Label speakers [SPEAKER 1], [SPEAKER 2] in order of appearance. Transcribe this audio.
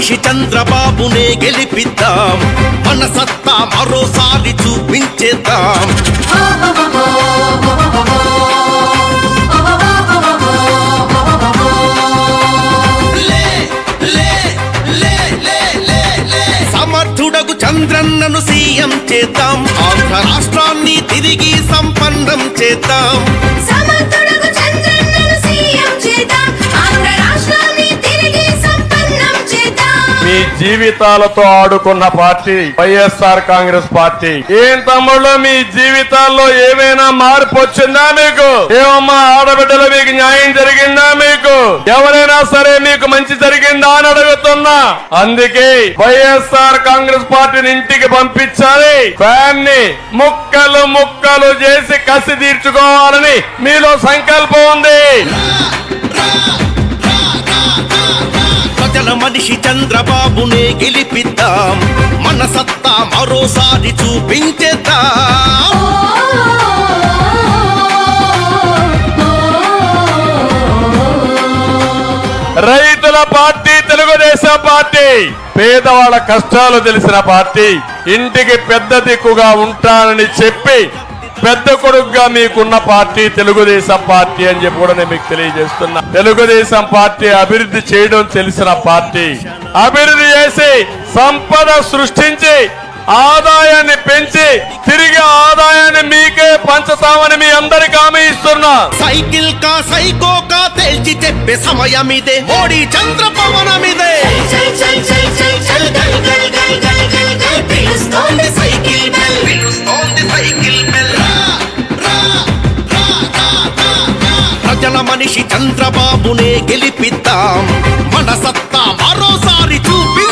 [SPEAKER 1] మనిషి చంద్రబాబునే గెలిపిద్దాం, మన సత్తా మరోసారి చూపించేద్దాం. సమర్థుడగు చంద్రన్నను సీఎం చేద్దాం, ఆంధ్ర రాష్ట్రాన్ని తిరిగి సంపన్నం చేద్దాం.
[SPEAKER 2] మీ జీవితాలతో ఆడుకున్న పార్టీ వైఎస్ఆర్ కాంగ్రెస్ పార్టీ. ఏం తమ్ముళ్ళు, మీ జీవితాల్లో ఏమైనా మార్పు వచ్చిందా మీకు? ఏమమ్మా ఆడబిడ్డలు, మీకు న్యాయం జరిగిందా? మీకు ఎవరైనా సరే మీకు మంచి జరిగిందా అని అడుగుతున్నా. అందుకే వైఎస్ఆర్ కాంగ్రెస్ పార్టీని ఇంటికి పంపించాలి, ఫ్యాన్ ని ముక్కలు ముక్కలు చేసి కసి తీర్చుకోవాలని మీలో సంకల్పం ఉంది.
[SPEAKER 1] ప్రజల మనిషి చంద్రబాబునే గెలిపిద్దాం, మన సత్తా మరోసారి చూపించేద్దాం.
[SPEAKER 2] రైతుల పార్టీ తెలుగుదేశం పార్టీ, పేదవాళ్ళ కష్టాలు తెలిసిన పార్టీ, ఇంటికి పెద్ద దిక్కుగా ఉంటానని చెప్పి పెద్ద కొడుకుగా మీకున్న పార్టీ తెలుగుదేశం పార్టీ అని చెప్పి కూడా నేను మీకు తెలియజేస్తున్నా. తెలుగుదేశం పార్టీ అభివృద్ధి చేయడం తెలిసిన పార్టీ, అభివృద్ధి చేసి సంపద సృష్టించి ఆదాయాన్ని పెంచి తిరిగి ఆదాయాన్ని మీకే పంచుతామని మీ అందరికి హామీ ఇస్తున్నా.
[SPEAKER 1] సైకిల్ కా సైకో కా తేల్చి చెప్పే సమయమిదే, మోడీ చంద్రపవనమిదే. ప్రజల మనిషి చంద్రబాబునే గెలిపిద్దాం, మన సత్తా మరోసారి చూపి